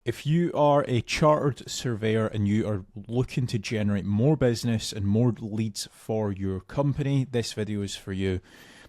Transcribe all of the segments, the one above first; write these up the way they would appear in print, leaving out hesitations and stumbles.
If you are a chartered surveyor and you are looking to generate more business and more leads for your company, this video is for you.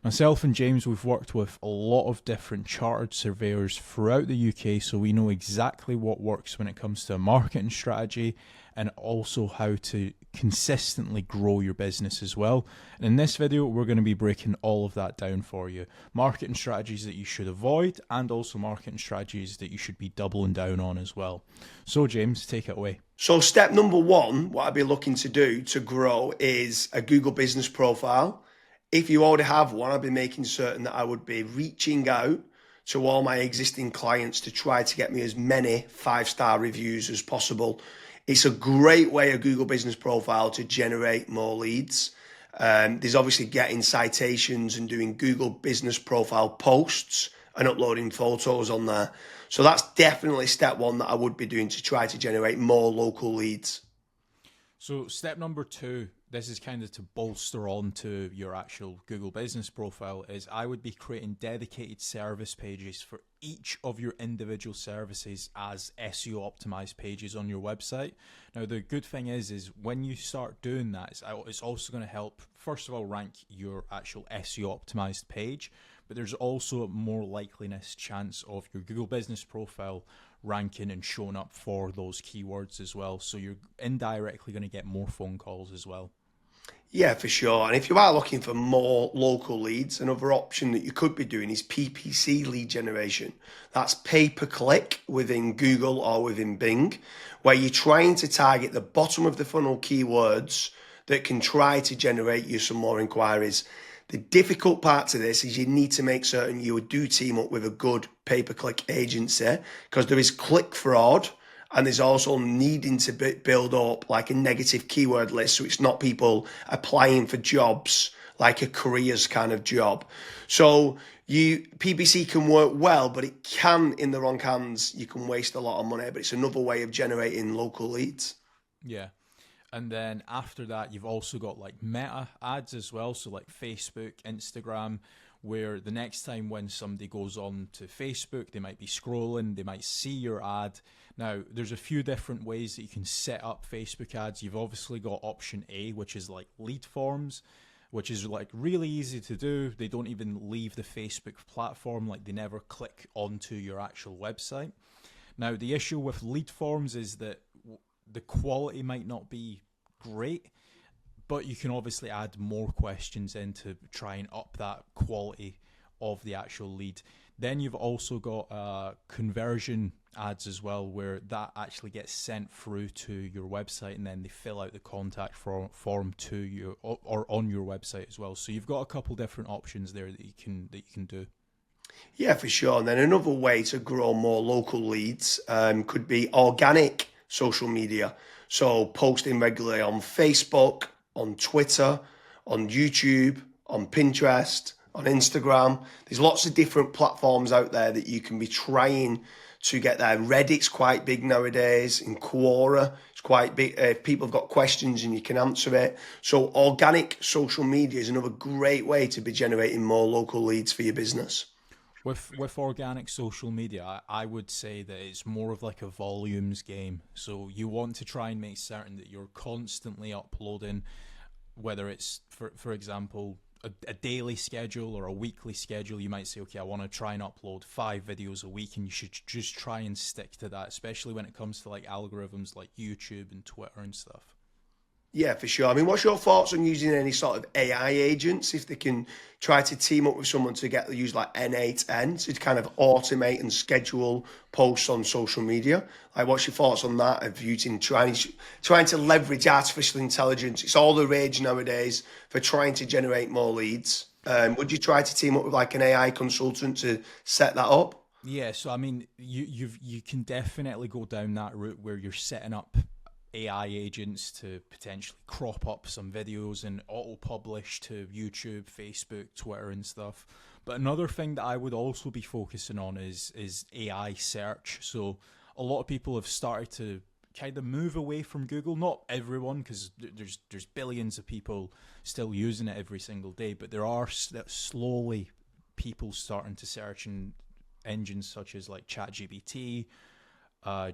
Myself and James, we've worked with a lot of different chartered surveyors throughout the UK, so we know exactly what works when it comes to a marketing strategy and also how to consistently grow your business as well. And in this video, we're going to be breaking all of that down for you. Marketing strategies that you should avoid and also marketing strategies that you should be doubling down on as well. So James, take it away. So step number one, what I'd be looking to do to grow is a Google business profile. If you already have one, I'd be making certain that I would be reaching out to all my existing clients to try to get me as many 5-star reviews as possible. It's a great way, a Google business profile, to generate more leads. There's obviously getting citations and doing Google business profile posts and uploading photos on there. So that's definitely step one that I would be doing to try to generate more local leads. So step number two, this is kind of to bolster on to your actual Google business profile, is I would be creating dedicated service pages for each of your individual services as SEO optimized pages on your website. Now, the good thing is when you start doing that, it's also going to help, first of all, rank your actual SEO optimized page, but there's also a more likeliness chance of your Google business profile ranking and showing up for those keywords as well. So you're indirectly going to get more phone calls as well. Yeah, for sure. And if you are looking for more local leads, another option that you could be doing is PPC lead generation. That's pay per click within Google or within Bing, where you're trying to target the bottom of the funnel keywords that can try to generate you some more inquiries. The difficult part to this is you need to make certain you do team up with a good pay per click agency, because there is click fraud. And there's also needing to build up like a negative keyword list, so it's not people applying for jobs like a careers kind of job. So PPC can work well, but it can, in the wrong hands, you can waste a lot of money. But it's another way of generating local leads. Yeah. And then after that, you've also got like meta ads as well. So like Facebook, Instagram, where the next time when somebody goes on to Facebook, they might be scrolling, they might see your ad. Now, there's a few different ways that you can set up Facebook ads. You've obviously got option A, which is like lead forms, which is like really easy to do. They don't even leave the Facebook platform, like they never click onto your actual website. Now, the issue with lead forms is that the quality might not be great, but you can obviously add more questions in to try and up that quality of the actual lead. Then you've also got conversion ads as well, where that actually gets sent through to your website, and then they fill out the contact form to you or on your website as well. So you've got a couple different options there that you can do. Yeah, for sure. And then another way to grow more local leads could be organic social media. So posting regularly on Facebook, on Twitter, on YouTube, on Pinterest, on Instagram. There's lots of different platforms out there that you can be trying to get there. Reddit's quite big nowadays. In Quora, it's quite big. If people have got questions and you can answer it. So organic social media is another great way to be generating more local leads for your business. With organic social media, I would say that it's more of like a volumes game. So you want to try and make certain that you're constantly uploading, whether it's, for example, a daily schedule or a weekly schedule. You might say, okay, I want to try and upload 5 videos a week, and you should just try and stick to that, especially when it comes to like algorithms like YouTube and Twitter and stuff. Yeah, for sure. I mean, what's your thoughts on using any sort of AI agents, if they can try to team up with someone to use like N8N to kind of automate and schedule posts on social media? Like, what's your thoughts on that? Of using trying to leverage artificial intelligence? It's all the rage nowadays for trying to generate more leads. Would you try to team up with like an AI consultant to set that up? Yeah, so I mean, you can definitely go down that route where you're setting up AI agents to potentially crop up some videos and auto-publish to YouTube, Facebook, Twitter and stuff. But another thing that I would also be focusing on is AI search. So a lot of people have started to kind of move away from Google. Not everyone, because there's billions of people still using it every single day, but there are slowly people starting to search in engines such as like ChatGPT,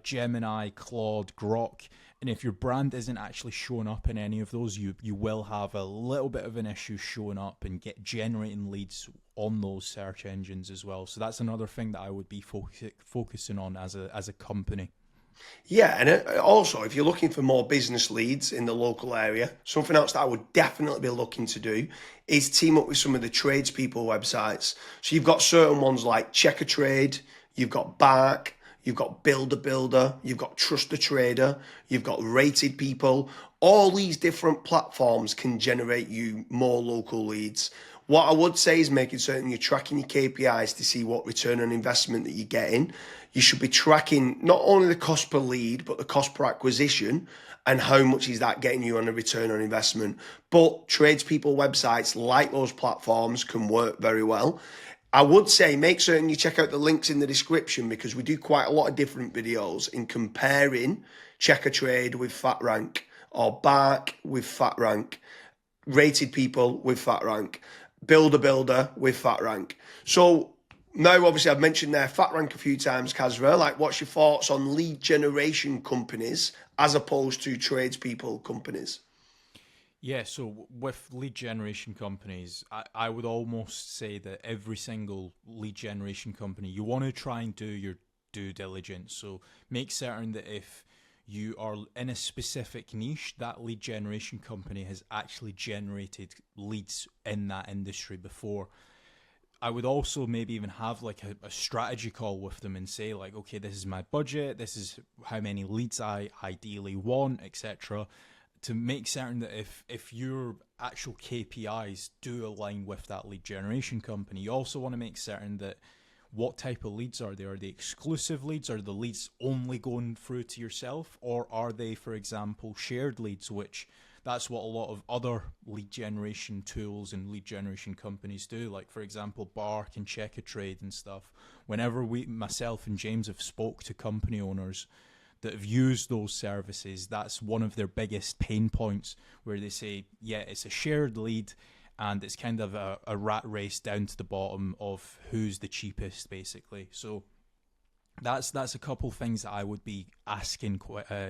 Gemini, Claude, Grok. And if your brand isn't actually showing up in any of those, you will have a little bit of an issue showing up and get generating leads on those search engines as well. So that's another thing that I would be focusing on as a company. Yeah, and also if you're looking for more business leads in the local area, something else that I would definitely be looking to do is team up with some of the tradespeople websites. So you've got certain ones like Checker Trade, you've got Bark, you've got Builder, you've got Trust the Trader, you've got Rated People. All these different platforms can generate you more local leads. What I would say is making certain you're tracking your KPIs to see what return on investment that you're getting. You should be tracking not only the cost per lead, but the cost per acquisition and how much is that getting you on a return on investment. But tradespeople websites like those platforms can work very well. I would say make certain you check out the links in the description because we do quite a lot of different videos in comparing Checker Trade with FatRank or Bark with FatRank, Rated People with FatRank, Builder with FatRank. So now, obviously, I've mentioned there FatRank a few times, Kasra. Like, what's your thoughts on lead generation companies as opposed to tradespeople companies? Yeah, so with lead generation companies, I would almost say that every single lead generation company, you want to try and do your due diligence. So make certain that if you are in a specific niche, that lead generation company has actually generated leads in that industry before. I would also maybe even have like a strategy call with them and say like, okay, this is my budget, this is how many leads I ideally want, etc. To make certain that if your actual KPIs do align with that lead generation company, you also want to make certain that what type of leads are they? Are they exclusive leads? Are the leads only going through to yourself? Or are they, for example, shared leads, which that's what a lot of other lead generation tools and lead generation companies do. Like, for example, Bark and Check a Trade and stuff. Whenever myself and James have spoke to company owners that have used those services, that's one of their biggest pain points where they say, yeah, it's a shared lead and it's kind of a rat race down to the bottom of who's the cheapest, basically. So that's a couple things that I would be asking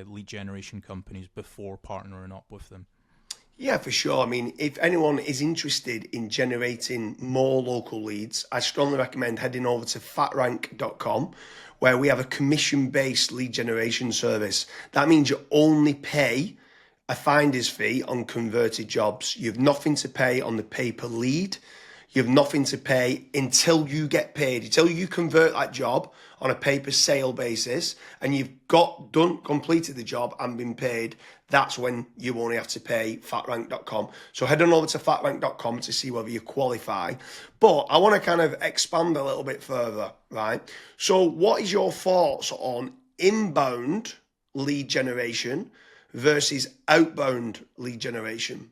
lead generation companies before partnering up with them. Yeah, for sure. I mean, if anyone is interested in generating more local leads, I strongly recommend heading over to fatrank.com, where we have a commission-based lead generation service. That means you only pay a finder's fee on converted jobs. You have nothing to pay on the pay per lead. You have nothing to pay until you get paid, until you convert that job on a pay per sale basis and you've completed the job and been paid. That's when you only have to pay fatrank.com. So head on over to fatrank.com to see whether you qualify. But I want to kind of expand a little bit further, right? So what is your thoughts on inbound lead generation versus outbound lead generation?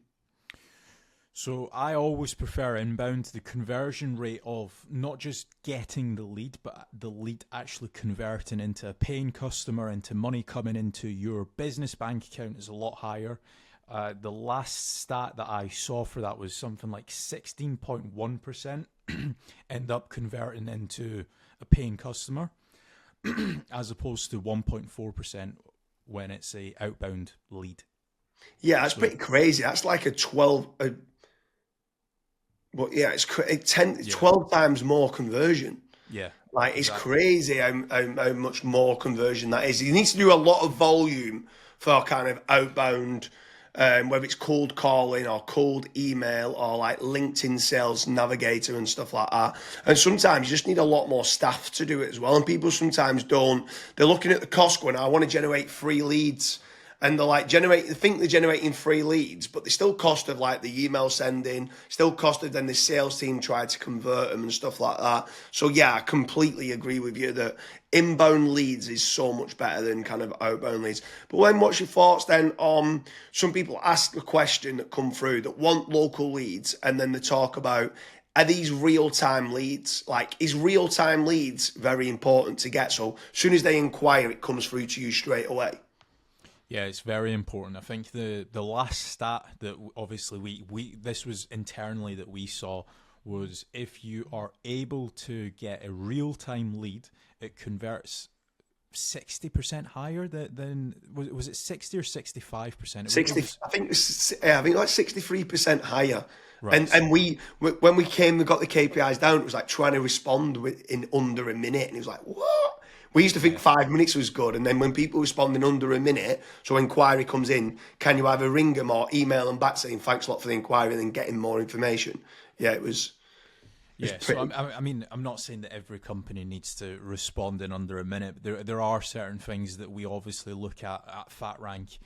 So I always prefer inbound. The conversion rate of not just getting the lead, but the lead actually converting into a paying customer, into money coming into your business bank account is a lot higher. The last stat that I saw for that was something like 16.1% end up converting into a paying customer as opposed to 1.4% when it's a outbound lead. Yeah, that's pretty crazy. That's like a 12, but yeah, it's 12 times more conversion. Yeah, Like, it's exactly. crazy how much more conversion that is. You need to do a lot of volume for kind of outbound, whether it's cold calling or cold email or like LinkedIn Sales Navigator and stuff like that. And sometimes you just need a lot more staff to do it as well. And people sometimes don't. They're looking at the cost going, I want to generate free leads. And they're like they think they're generating free leads, but they still cost of like the email sending, still cost of then the sales team tried to convert them and stuff like that. So yeah, I completely agree with you that inbound leads is so much better than kind of outbound leads. But when what's your thoughts then on some people ask the question that come through that want local leads and then they talk about are these real-time leads? Like, is real-time leads very important to get? So as soon as they inquire, it comes through to you straight away. Yeah, it's very important. I think the last stat that obviously we this was internally that we saw was if you are able to get a real time lead, it converts 60% higher than was it 60 or 65%? 60, I think I think like 63% higher. Right. And when we got the KPIs down, it was like trying to respond in under a minute, and it was like, what? We used to think Yeah. 5 minutes was good, and then when people respond in under a minute, so inquiry comes in, can you either ring them or email them back saying thanks a lot for the inquiry and then getting more information? Yeah, it was Yeah, so pretty. I mean, I'm not saying that every company needs to respond in under a minute. There are certain things that we obviously look at FatRank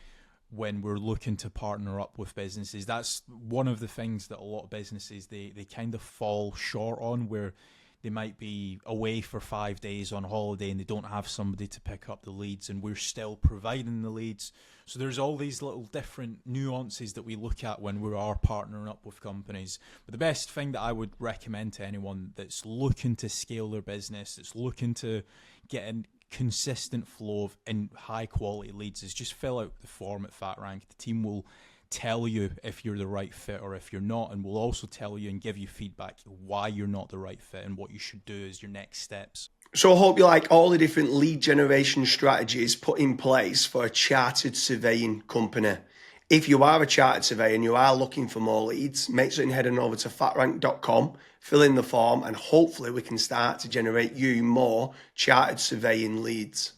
when we're looking to partner up with businesses. That's one of the things that a lot of businesses they kind of fall short on, where they might be away for 5 days on holiday and they don't have somebody to pick up the leads, and we're still providing the leads. So there's all these little different nuances that we look at when we are partnering up with companies. But the best thing that I would recommend to anyone that's looking to scale their business, that's looking to get a consistent flow of and high quality leads, is just fill out the form at FatRank. The team will tell you if you're the right fit or if you're not, and we'll also tell you and give you feedback why you're not the right fit and what you should do as your next steps. So I hope you like all the different lead generation strategies put in place for a chartered surveying company. If you are a chartered surveyor and you are looking for more leads, make sure you head on over to fatrank.com, fill in the form, and hopefully we can start to generate you more chartered surveying leads.